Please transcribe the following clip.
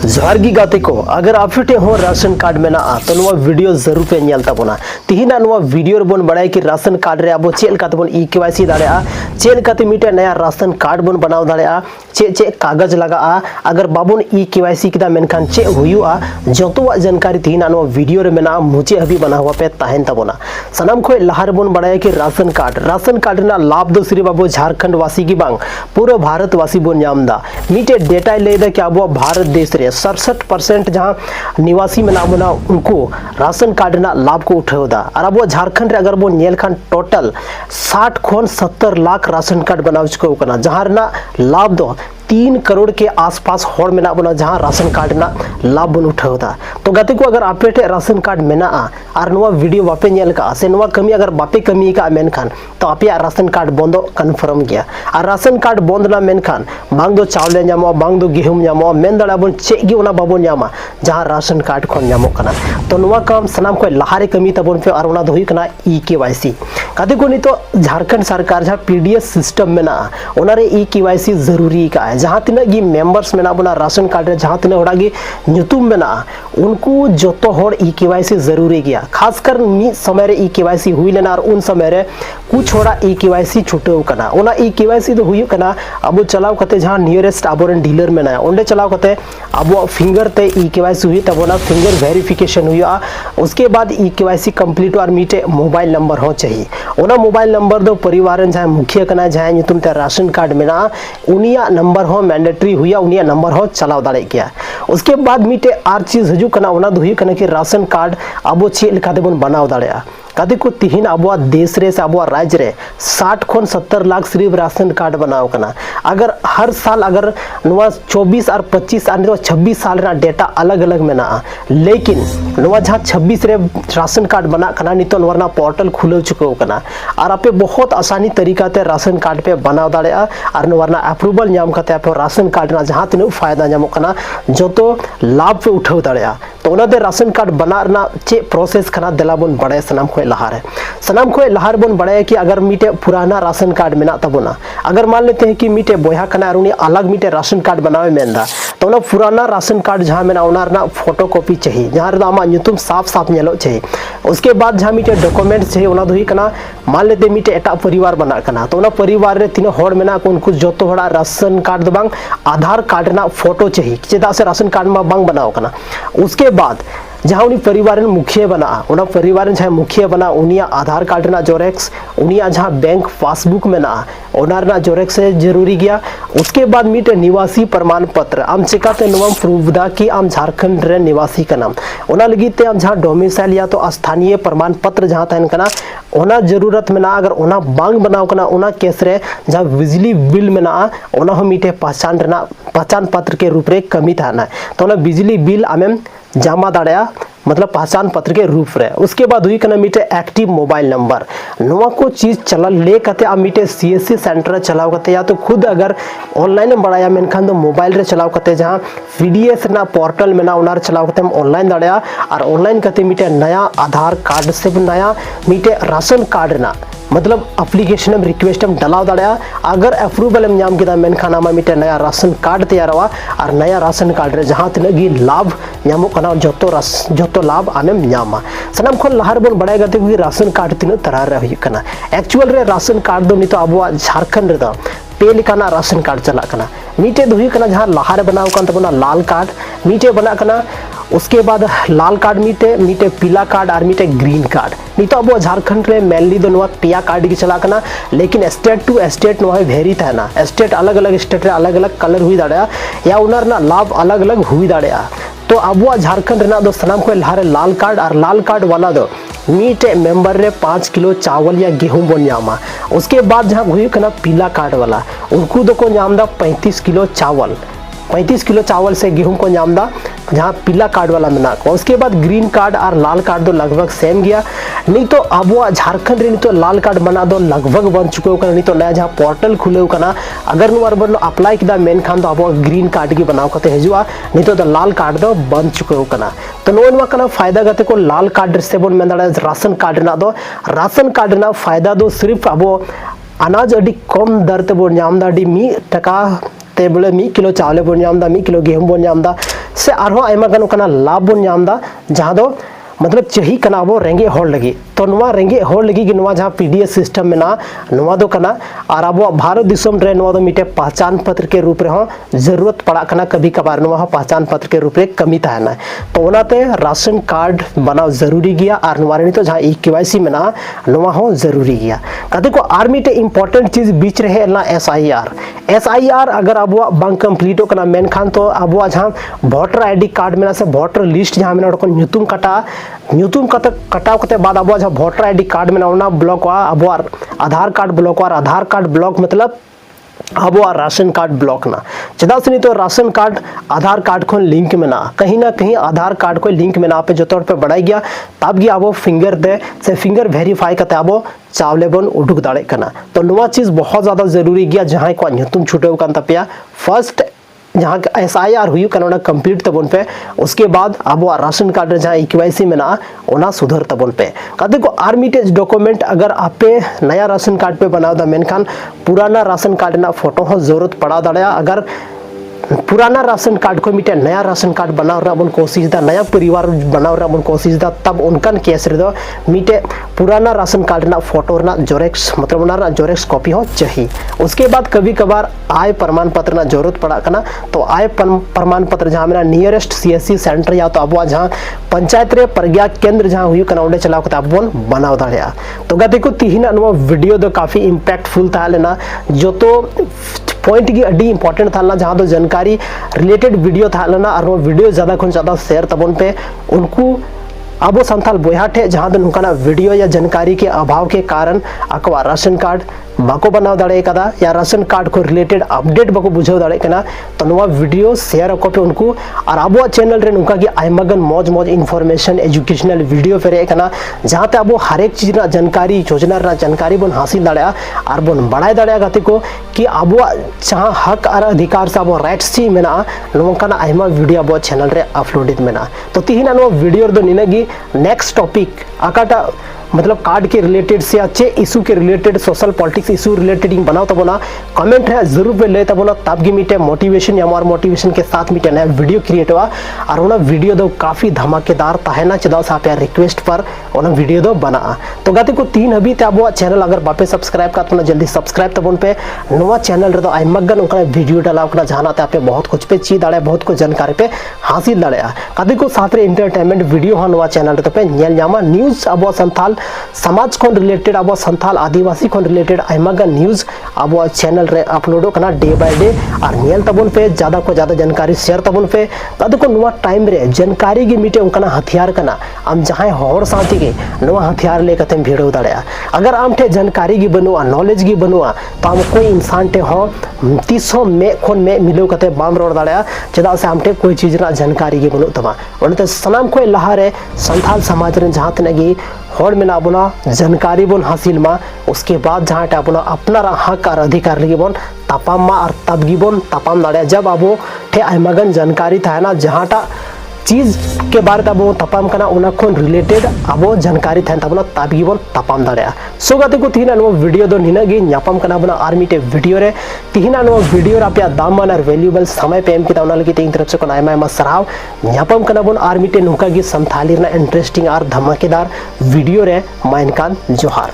जोहारगी गाते को अगर आपटे हो राशन कार्ड में ना तो नवा वीडियो जरूर पे नेल ताबोना तिहिना नवा वीडियो बन बड़ाय कि राशन कार्ड रे अब चेल काते बन ई-केवाईसी दाड़ेआ चेल काते मिटे नया राशन कार्ड बन बनाव दाड़ेआ चे कागज लगा अगर बाबन ई-केवाईसी किदा मेनखान चे हुयुआ जतोवा जानकारी तिहिना नवा वीडियो रे मेना मुचे हबी बना हुआ पे ताहेन ताबोना सनाम खोय लहार बन बड़ाय कि राशन कार्ड ना लाभ दो सिर्फ अब झारखंड वासी की बांग पूरा भारत वासी बन नामदा मिटे डेटा लेदा कि अब भारत देश रे 67% जहां निवासी में ना उनको राशन कार्ड ना लाभ को उठावदा और अब झारखंड रे अगर वो नेल खान टोटल 60 खोन 70 लाख राशन कार्ड बनाव चुको कना जहां ना लाभ दो 3 करोड़ के आसपास होड़ में बना जहां राशन कार्ड ना लाभ बन उठावदा तो गाते को अगर आपे राशन कार्ड में और नवा वीडियो बापे नेल का से नवा कमी अगर बापे कमी का मेन खान तो आपे राशन कार्ड बंदो कन्फर्म गया और राशन कार्ड बंद ना मेन खान बांग दो चावले नामो बांग दो गेहूं नामो मेन दड़ा बन चे गे ओना बाबो नामा जहां राशन कार्ड खन नामो कना तो नवा काम सनाम को लहारे कमी तबन पे और ओना दो कना ई-केवाईसी गाते को नी तो झारखंड सरकार जहां पीडीएस सिस्टम में ना ओना रे ई-केवाईसी जरूरी का जहां तिना गी मेंबर्स में ना बना राशन कार्ड रे जहां तिना होड़ा गी नुतुम में ना उनको जतो होड़ ई-केवाईसी जरूरी गया खासकर मी समय रे ई-केवाईसी हुई लेना और उन समय रे कुछ होड़ा ई-केवाईसी छुटेव कना ओना ई-केवाईसी तो हुई कना अब चलाव कते जहां नियरेस्ट आबोरन डीलर में ना ओंडे चलाव कते अब फिंगर ते ई-केवाईसी हुई तब ना फिंगर वेरिफिकेशन हुआ उसके बाद ई-केवाईसी कंप्लीट और मीटे मोबाइल नंबर हो चाहिए ओना मोबाइल नंबर दो परिवार जहां मुखिया कना जहां नुतुम ते राशन कार्ड में ना उनिया नंबर हो मैंडेटरी हुआ उनिया नंबर हो चलाव दाड़े गया उसके बाद मीटे आर चीज हजू कना ओना दो हुई कना कि राशन कार्ड अब चे लेकाते बन बनाव दाड़ेआ कदे को तिहिन अब देश रे से अब राज्य रे 60 खोन 70 लाख सिर्फ राशन कार्ड बनाव कना अगर हर साल अगर नवा 24 और 25 और 26 साल रा डेटा अलग अलग में ना लेकिन नवा जहां 26 रे राशन कार्ड बना कना नितो नवरना पोर्टल खुले चुको कना और आपे बहुत आसानी तरीका ते राशन कार्ड पे बनाव दाड़ेआ और नवरना अप्रूवल नाम कते आपे राशन कार्ड ना जहां तिनु फायदा नामो कना जतो लाभ पे उठाव दाड़ेआ तो ओना दे राशन कार्ड बनाना चे प्रोसेस कना देलाबन बड़े सनाम खोय सनाम खोय लहार बन बड़ाया कि अगर मीटे पुराना राशन कार्ड में तबना अगर मान लेते हैं कि मीटे बोया कना और अलग मीटे राशन कार्ड बनावे मेंदा तो ना पुराना राशन कार्ड जहां में ना फोटो कॉपी चाहिए जहां आमा नुतुम साफ साफ नेलो चाहिए उसके बाद जहां मीटे डॉक्यूमेंट्स चाहिए ओना दोही कना मान लेते मीटे एटा परिवार बना कना तो ना परिवार रे तीन होड़ में उनको जोतो होड़ा राशन कार्ड दो बांग आधार कार्ड ना फोटो चाहिए चेदा से राशन कार्ड में बांग बनाओ कना उसके बाद जहां उनी परिवार मुखिया बना उना परिवार जहां मुखिया बना उनिया आधार कार्ड ना जोरेक्स उनिया जहां बैंक पासबुक में ना ओनार ना जोरेक्स जरूरी गया उसके बाद मीटे निवासी प्रमाण पत्र आम चिकाते नवम प्रूफ दा कि आम झारखंड रे निवासी का नाम ओना लगी आम जहां डोमिसाइल या तो स्थानीय प्रमाण पत्र जहां तहन कना ओना जरूरत में ना अगर ओना बांग बनाव कना ओना केस रे जहां बिजली बिल में ना ओना हम मीटे पहचान पत्र के रूप रे कमी थाना तो ओना बिजली बिल आमेम जमा दाड़ेया मतलब पहचान पत्र के रूप रे उसके बाद हुई कना मीटे एक्टिव मोबाइल नंबर नवा को चीज चला ले कते आ मीटे सीएससी सेंटर चलाव कते या तो खुद अगर ऑनलाइन में बड़ाया मेनखान तो मोबाइल रे चलाव कते जहां पीडीएस ना पोर्टल में ना ओनार चलाव कते ऑनलाइन दाड़ेया और ऑनलाइन कते मीटे नया आधार कार्ड से नया मीटे राशन कार्ड ना मतलब एप्लीकेशन में रिक्वेस्ट में डलाव दाड़ेया अगर अप्रूवल में नाम किदा मेनखान आमा मीटे नया राशन कार्ड तैयार हुआ और नया राशन कार्ड रे जहां तिनगी लाभ नामो कना जतो लाभ आमेम नामा सनाम खन लहार बन बड़ाय गते कि राशन कार्ड तीन तरह रे हुई कना एक्चुअल रे राशन कार्ड दो नितो अब झारखंड रे पे लिकाना राशन कार्ड चला कना मीटे दो हुई कना जहां लहार बनाव कन तबना लाल कार्ड मीटे बना कना उसके बाद लाल कार्ड मीटे पीला कार्ड और मीटे ग्रीन कार्ड नितो अब झारखंड रे मेनली दो नवा पिया कार्ड की चला कना लेकिन स्टेट टू स्टेट नवा वेरी थाना स्टेट अलग अलग स्टेट रे अलग अलग कलर हुई दाड़ेया या उनार ना लाभ अलग अलग हुई दाड़ेया तो अब झारखंड रे ना दो सनाम को लहारे लाल कार्ड और लाल कार्ड वाला दो मीटे मेंबर रे 5 किलो चावल या गेहूं बन नामा उसके बाद जहां हुई कना पीला कार्ड वाला उनको दो को नाम दा 35 किलो चावल से गेहूं को नामदा जहां पीला कार्ड वाला में ना उसके बाद ग्रीन कार्ड और लाल कार्ड दो लगभग सेम गया नहीं तो अब झारखंड रे नहीं तो लाल कार्ड बना दो लगभग बन चुके हो नहीं तो नया जहां पोर्टल खुले कना अगर नुआर बन अप्लाई किदा मेन खान तो अब ग्रीन कार्ड की बनाव कते हजुआ नहीं तो लाल कार्ड दो बन चुके हो कना तो नोनवा कना फायदा गते को लाल कार्ड से बन में दाड़ा राशन कार्ड ना फायदा दो सिर्फ अब अनाज अडी कम दर ते बन नाम दा अडी मी टका ते बोले 1 किलो चावल बन नाम दा 1 किलो गेहूं बन नाम दा से आरो आयमा गान ओकना लाभ बोन नामदा जहां दो मतलब चाही कना अब रेंगे होड़ लगी तो नवा रेंगे होड़ लगी कि नवा जहां पीडीएस सिस्टम में ना नवा दो कना और अब भारत दिसम रे नवा दो मिटे पहचान पत्र के रूप रे हो जरूरत पड़ा कना कभी कभार नवा पहचान पत्र के रूप रे कमी ताना तो ओनाते राशन कार्ड बनाव जरूरी गया और नवा रे तो जहां ई केवाईसी में ना नवा हो जरूरी गया कते को आर मिटे इंपॉर्टेंट चीज बीच रहे ना एसआईआर अगर अब बांग कंप्लीट कना मेन खान तो अब जहां वोटर आईडी कार्ड में से वोटर लिस्ट जहां में को न्यूतुम कटाव कते बाद अब वोटर आईडी कार्ड में ना ब्लॉक अब आधार कार्ड ब्लॉक और आधार कार्ड ब्लॉक मतलब अब राशन कार्ड ब्लॉक ना चदा से नहीं तो राशन कार्ड आधार कार्ड को लिंक में ना कहीं आधार कार्ड को लिंक में ना पे जो तौर पे बढ़ाई गया तब गया अब फिंगर दे से फिंगर वेरीफाई करते अब चावले बन उडुक दाड़े कना तो नवा चीज बहुत ज्यादा जरूरी गया जहां को न्यूतुम छुटे कान तपिया फर्स्ट जहाँ एसआईआर हुई कना कंप्लीट तबन पे उसके बाद अब राशन कार्ड जहाँ केवाईसी में ना ओना सुधर तबन पे कते को आर मिटेज डॉक्यूमेंट अगर आपे नया राशन कार्ड पे बनाव दा मेनखान पुराना राशन कार्ड ना फोटो हो जरूरत पड़ा दाड़या अगर पुराना राशन कार्ड को मिटे नया राशन कार्ड बनाव रा बन कोशिश दा नया परिवार बनाव रा बन कोशिश दा तब उनकन केस रे दो मिटे पुराना राशन कार्ड ना फोटो ना जोरेक्स मतलब ना जोरेक्स कॉपी हो चाहिए उसके बाद कभी कभार आय प्रमाण पत्र ना जरूरत पड़ा कना तो आय प्रमाण पत्र जहां मेरा नियरेस्ट सीएससी सेंटर या तो अब जहां पंचायत रे प्रज्ञा केंद्र जहां हुई कना उंडे चलाव कता बन बनाव दाड़या तो गते को तिहिना नो वीडियो दो काफी इंपैक्टफुल था लेना जो तो पॉइंट की अड्डी इंपॉर्टेंट था जहां तो जानकारी रिलेटेड वीडियो था लेना और वो वीडियो ज्यादा खुन ज्यादा शेयर तबन पे उनको अब संथाल बोया ठे जहां तो नुकाना वीडियो या जानकारी के अभाव के कारण अकवा राशन कार्ड बाको बनाव दाड़े कदा या राशन कार्ड को रिलेटेड अपडेट बाको बुझाव दाड़े कना तो नवा वीडियो शेयर को पे उनको और अब चैनल रे नुका की आयमागन मौज इंफॉर्मेशन एजुकेशनल वीडियो फेरे कना जहां ते अब हर एक चीज ना जानकारी योजना रा जानकारी बन हासिल दाड़या और बन बढ़ाई दाड़या गति को कि अब जहां हक और अधिकार से अब राइट्स ची मेना नोंकाना आयमा वीडियो अब चैनल रे अपलोडेड मेना तो तिहिना नो वीडियो दो निनगी नेक्स्ट टॉपिक आकाटा मतलब कार्ड के रिलेटेड से अच्छे इशू के related social politics issue related बनाओ तबना कमेंट है जरूर पे ले तबना तब की मीटे मोटिवेशन या हमार मोटिवेशन के साथ मीटे नया वीडियो क्रिएट हुआ और उना वीडियो दो काफी धमाकेदार ताहेना चदा सा पे रिक्वेस्ट पर उना वीडियो दो बना तो गाते को 3 अभी ते अब चैनल अगर बापे सब्सक्राइब का तो जल्दी सब्सक्राइब तबन पे नवा चैनल रे तो आइमगन उनका वीडियो डालाव कना जहां ते आपे बहुत कुछ पे ची दाड़े बहुत कुछ जानकारी पे हासिल दाड़े गाते को साथ रे एंटरटेनमेंट वीडियो हा नवा चैनल रे तो पे नेल जामा न्यूज़ अब संथाल समाज को रिलेटेड अब संथाल आदिवासी को रिलेटेड आयमागा न्यूज़ अब चैनल रे अपलोड करना डे बाय डे और नेल तबन पे ज्यादा को ज्यादा जानकारी शेयर तबन पे तद को नुवा टाइम रे जानकारी की मीटे उनका हथियार कना आम जहां होड़ साथी के नुवा हथियार ले कते भिड़ो दाड़या अगर आम ठे जानकारी की बनुआ नॉलेज की बनुआ तो आम कोई इंसान टे हो 300 में खोन में मिलो कते बाम रोड दाड़या चदा से आम ठे कोई चीज ना जानकारी की बनु तमा ओनते सनाम कोई लहारे संथाल समाज रे जहां तनेगी होड़ में ना बुना जानकारी बन हासिल मा उसके बाद जहाँ टापुना अपना हक और अधिकार लगी बन तापाम मा और तबगी बन तापाम दाड़े जब अब ठे आयमागन जानकारी था ना जहाँ टा चीज के बारे में अब तापाम कना उना खोन रिलेटेड अब जानकारी था तबना तबगी बन तापाम दाड़े सो गाते को तिहिना नो वीडियो दो निनागी न्यापाम कना बना आर मिटे वीडियो रे तिहिना नो वीडियो आपया दामन और वैल्यूएबल समय पे एम की तावना लगी तीन तरफ से कोन आयमा सराव न्यापाम कना बन आर मिटे नुका की संथाली ना इंटरेस्टिंग और धमाकेदार वीडियो रे माइनकान जोहार।